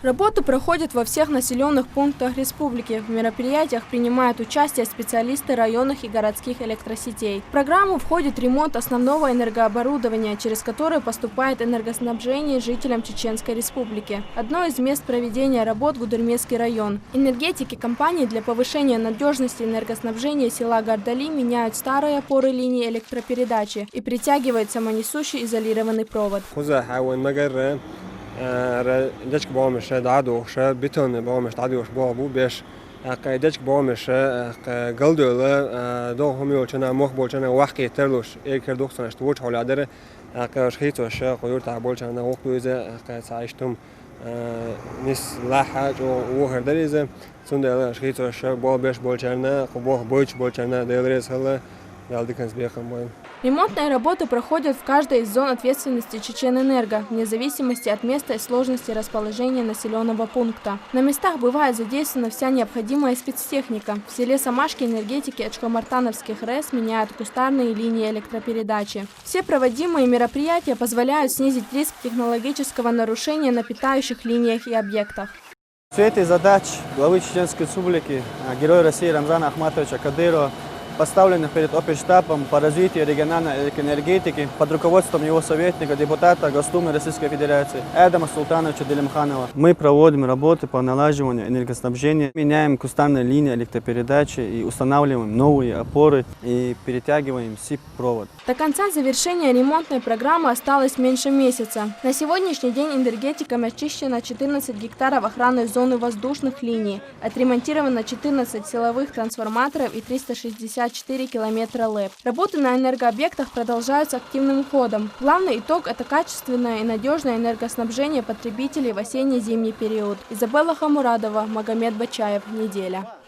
Работы проходят во всех населенных пунктах республики. В мероприятиях принимают участие специалисты районных и городских электросетей. В программу входит ремонт основного энергооборудования, через которое поступает энергоснабжение жителям Чеченской Республики. Одно из мест проведения работ – Гудермесский район. Энергетики компании для повышения надежности энергоснабжения села Гардали меняют старые опоры линии электропередачи и притягивают самонесущий изолированный провод. دچک بامش دعوش بتون بامش دعوش بابو بيش دچک بامش قلدل دو همي وچنا مخ بولچنا وقت ترلوش كردوخسنش توچ حال داره شخيتوش قيور تعبول چنا وقت ويزه سايشتم نس لاحه و هردريزه سند شخيتوش بول بيش بولچنا قبوه بوچ بولچنا دلريز هلا ялдыканс бехам моим. Ремонтные работы проходят в каждой из зон ответственности Чеченэнерго, вне зависимости от места и сложности расположения населенного пункта. На местах бывает задействована вся необходимая спецтехника. В селе Самашки энергетики Эчкомартановских РЭС меняют кустарные линии электропередачи. Все проводимые мероприятия позволяют снизить риск технологического нарушения на питающих линиях и объектах. В свете задач главы Чеченской Республики, героя России Рамзана Ахматовича Кадырова, поставленных перед общештабом по развитию региональной энергетики под руководством его советника, депутата Госдумы Российской Федерации Эдама Султановича Делимханова. Мы проводим работы по налаживанию энергоснабжения, меняем кустарные линии электропередачи и устанавливаем новые опоры и перетягиваем СИП-провод. До конца завершения ремонтной программы осталось меньше месяца. На сегодняшний день энергетиками очищено 14 гектаров охранной зоны воздушных линий, отремонтировано 14 силовых трансформаторов и 364 километра ЛЭП. Работы на энергообъектах продолжаются активным ходом. Главный итог – это качественное и надежное энергоснабжение потребителей в осенне-зимний период. Изабелла Хамурадова, Магомед Бачаев. Неделя.